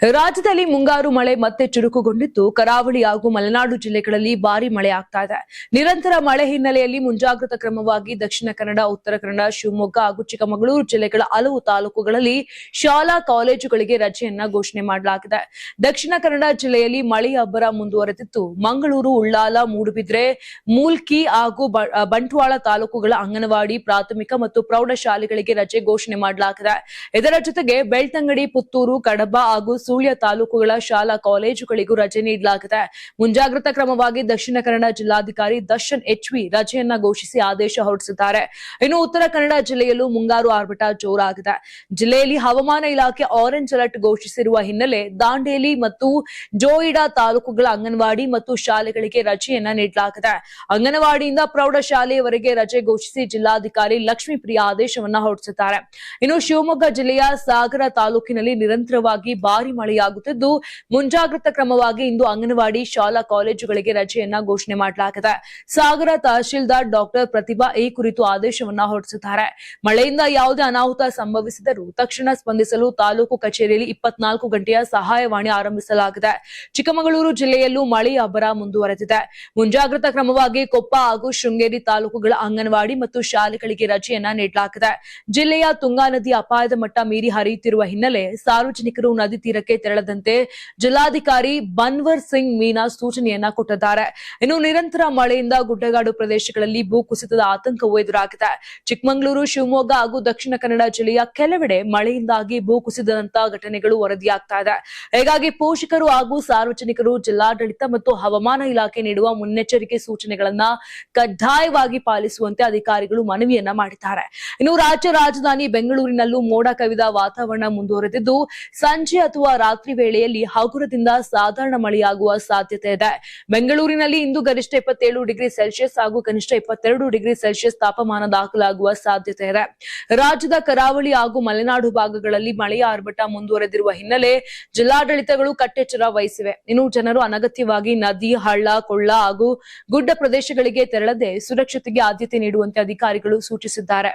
ರಾಜ್ಯದಲ್ಲಿ ಮುಂಗಾರು ಮಳೆ ಮತ್ತೆ ಚುರುಕುಗೊಂಡಿದ್ದು ಕರಾವಳಿ ಹಾಗೂ ಮಲೆನಾಡು ಜಿಲ್ಲೆಗಳಲ್ಲಿ ಭಾರೀ ಮಳೆ ಆಗ್ತಾ ಇದೆ. ನಿರಂತರ ಮಳೆ ಹಿನ್ನೆಲೆಯಲ್ಲಿ ಮುಂಜಾಗ್ರತಾ ಕ್ರಮವಾಗಿ ದಕ್ಷಿಣ ಕನ್ನಡ, ಉತ್ತರ ಕನ್ನಡ, ಶಿವಮೊಗ್ಗ ಹಾಗೂ ಚಿಕ್ಕಮಗಳೂರು ಜಿಲ್ಲೆಗಳ ಹಲವು ತಾಲೂಕುಗಳಲ್ಲಿ ಶಾಲಾ ಕಾಲೇಜುಗಳಿಗೆ ರಜೆಯನ್ನ ಘೋಷಣೆ ಮಾಡಲಾಗಿದೆ. ದಕ್ಷಿಣ ಕನ್ನಡ ಜಿಲ್ಲೆಯಲ್ಲಿ ಮಳೆಯ ಅಬ್ಬರ ಮುಂದುವರೆದಿದ್ದು ಮಂಗಳೂರು, ಉಳ್ಳಾಲ, ಮೂಡುಬಿದ್ರೆ, ಮೂಲ್ಕಿ ಹಾಗೂ ಬಂಟ್ವಾಳ ತಾಲೂಕುಗಳ ಅಂಗನವಾಡಿ, ಪ್ರಾಥಮಿಕ ಮತ್ತು ಪ್ರೌಢಶಾಲೆಗಳಿಗೆ ರಜೆ ಘೋಷಣೆ ಮಾಡಲಾಗಿದೆ. ಇದರ ಜೊತೆಗೆ ಬೆಳ್ತಂಗಡಿ, ಪುತ್ತೂರು, ಕಡಬ ಹಾಗೂ ಸುಳ್ಯ ತಾಲೂಕುಗಳ ಶಾಲಾ ಕಾಲೇಜುಗಳಿಗೂ ರಜೆ ನೀಡಲಾಗಿದೆ. ಮುಂಜಾಗ್ರತಾ ಕ್ರಮವಾಗಿ ದಕ್ಷಿಣ ಕನ್ನಡ ಜಿಲ್ಲಾಧಿಕಾರಿ ದರ್ಶನ್ ಎಚ್ವಿ ರಜೆಯನ್ನ ಘೋಷಿಸಿ ಆದೇಶ ಹೊರಡಿಸಿದ್ದಾರೆ. ಇನ್ನು ಉತ್ತರ ಕನ್ನಡ ಜಿಲ್ಲೆಯಲ್ಲೂ ಮುಂಗಾರು ಆರ್ಭಟ ಜೋರಾಗಿದೆ. ಜಿಲ್ಲೆಯಲ್ಲಿ ಹವಾಮಾನ ಇಲಾಖೆ ಆರೆಂಜ್ ಅಲರ್ಟ್ ಘೋಷಿಸಿರುವ ಹಿನ್ನೆಲೆ ದಾಂಡೇಲಿ ಮತ್ತು ಜೋಯಿಡಾ ತಾಲೂಕುಗಳ ಅಂಗನವಾಡಿ ಮತ್ತು ಶಾಲೆಗಳಿಗೆ ರಜೆಯನ್ನ ನೀಡಲಾಗಿದೆ. ಅಂಗನವಾಡಿಯಿಂದ ಪ್ರೌಢಶಾಲೆಯವರೆಗೆ ರಜೆ ಘೋಷಿಸಿ ಜಿಲ್ಲಾಧಿಕಾರಿ ಲಕ್ಷ್ಮೀಪ್ರಿಯ ಆದೇಶವನ್ನ ಹೊರಡಿಸಿದ್ದಾರೆ. ಇನ್ನು ಶಿವಮೊಗ್ಗ ಜಿಲ್ಲೆಯ ಸಾಗರ ತಾಲೂಕಿನಲ್ಲಿ ನಿರಂತರವಾಗಿ ಭಾರೀ ಮಳೆಯಾಗುತ್ತಿದ್ದು ಮುಂಜಾಗ್ರತಾ ಕ್ರಮವಾಗಿ ಇಂದು ಅಂಗನವಾಡಿ, ಶಾಲಾ ಕಾಲೇಜುಗಳಿಗೆ ರಜೆಯನ್ನ ಘೋಷಣೆ ಮಾಡಲಾಗಿದೆ. ಸಾಗರ ತಹಶೀಲ್ದಾರ್ ಡಾಕ್ಟರ್ ಪ್ರತಿಭಾ ಈ ಕುರಿತು ಆದೇಶವನ್ನ ಹೊರಡಿಸಿದ್ದಾರೆ. ಮಳೆಯಿಂದ ಯಾವುದೇ ಅನಾಹುತ ಸಂಭವಿಸಿದರೂ ತಕ್ಷಣ ಸ್ಪಂದಿಸಲು ತಾಲೂಕು ಕಚೇರಿಯಲ್ಲಿ 24 ಗಂಟೆಯ ಸಹಾಯವಾಣಿ ಆರಂಭಿಸಲಾಗಿದೆ. ಚಿಕ್ಕಮಗಳೂರು ಜಿಲ್ಲೆಯಲ್ಲೂ ಮಳೆಯ ಅಬ್ಬರ ಮುಂದುವರೆದಿದೆ. ಮುಂಜಾಗ್ರತಾ ಕ್ರಮವಾಗಿ ಕೊಪ್ಪ ಹಾಗೂ ಶೃಂಗೇರಿ ತಾಲೂಕುಗಳ ಅಂಗನವಾಡಿ ಮತ್ತು ಶಾಲೆಗಳಿಗೆ ರಜೆಯನ್ನ ನೀಡಲಾಗಿದೆ. ಜಿಲ್ಲೆಯ ತುಂಗಾ ನದಿ ಅಪಾಯದ ಮಟ್ಟ ಮೀರಿ ಹರಿಯುತ್ತಿರುವ ಹಿನ್ನೆಲೆ ಸಾರ್ವಜನಿಕರು ನದಿ ತೀರಕ್ಕೆ ತೆರಳದಂತೆ ಜಿಲ್ಲಾಧಿಕಾರಿ ಬನ್ವರ್ ಸಿಂಗ್ ಮೀನಾ ಸೂಚನೆಯನ್ನ ಕೊಟ್ಟಿದ್ದಾರೆ. ಇನ್ನು ನಿರಂತರ ಮಳೆಯಿಂದ ಗುಡ್ಡಗಾಡು ಪ್ರದೇಶಗಳಲ್ಲಿ ಭೂಕುಸಿತದ ಆತಂಕವೂ ಎದುರಾಗಿದೆ. ಚಿಕ್ಕಮಗಳೂರು, ಶಿವಮೊಗ್ಗ ಹಾಗೂ ದಕ್ಷಿಣ ಕನ್ನಡ ಜಿಲ್ಲೆಯ ಕೆಲವೆಡೆ ಮಳೆಯಿಂದಾಗಿ ಭೂಕುಸಿದಂತಹ ಘಟನೆಗಳು ವರದಿಯಾಗ್ತಾ ಇದೆ. ಹೀಗಾಗಿ ಪೋಷಕರು ಹಾಗೂ ಸಾರ್ವಜನಿಕರು ಜಿಲ್ಲಾಡಳಿತ ಮತ್ತು ಹವಾಮಾನ ಇಲಾಖೆ ನೀಡುವ ಮುನ್ನೆಚ್ಚರಿಕೆ ಸೂಚನೆಗಳನ್ನ ಕಡ್ಡಾಯವಾಗಿ ಪಾಲಿಸುವಂತೆ ಅಧಿಕಾರಿಗಳು ಮನವಿಯನ್ನ ಮಾಡಿದ್ದಾರೆ. ಇನ್ನು ರಾಜ್ಯ ರಾಜಧಾನಿ ಬೆಂಗಳೂರಿನಲ್ಲೂ ಮೋಡ ಕವಿದ ವಾತಾವರಣ ಮುಂದುವರೆದಿದ್ದು ಸಂಜೆ ಅಥವಾ ರಾತ್ರಿ ವೇಳೆಯಲ್ಲಿ ಹಗುರದಿಂದ ಸಾಧಾರಣ ಮಳೆಯಾಗುವ ಸಾಧ್ಯತೆ ಇದೆ. ಬೆಂಗಳೂರಿನಲ್ಲಿ ಇಂದು ಗರಿಷ್ಠ 27 ಡಿಗ್ರಿ ಸೆಲ್ಸಿಯಸ್ ಹಾಗೂ ಕನಿಷ್ಠ 22 ಡಿಗ್ರಿ ಸೆಲ್ಸಿಯಸ್ ತಾಪಮಾನ ದಾಖಲಾಗುವ ಸಾಧ್ಯತೆ ಇದೆ. ರಾಜ್ಯದ ಕರಾವಳಿ ಹಾಗೂ ಮಲೆನಾಡು ಭಾಗಗಳಲ್ಲಿ ಮಳೆಯ ಆರ್ಭಟ ಮುಂದುವರೆದಿರುವ ಹಿನ್ನೆಲೆ ಜಿಲ್ಲಾಡಳಿತಗಳು ಕಟ್ಟೆಚ್ಚರ ವಹಿಸಿವೆ. ಇನ್ನು ಜನರು ಅನಗತ್ಯವಾಗಿ ನದಿ, ಹಳ್ಳ, ಕೊಳ್ಳ ಹಾಗೂ ಗುಡ್ಡ ಪ್ರದೇಶಗಳಿಗೆ ತೆರಳದೆ ಸುರಕ್ಷತೆಗೆ ಆದ್ಯತೆ ನೀಡುವಂತೆ ಅಧಿಕಾರಿಗಳು ಸೂಚಿಸಿದ್ದಾರೆ.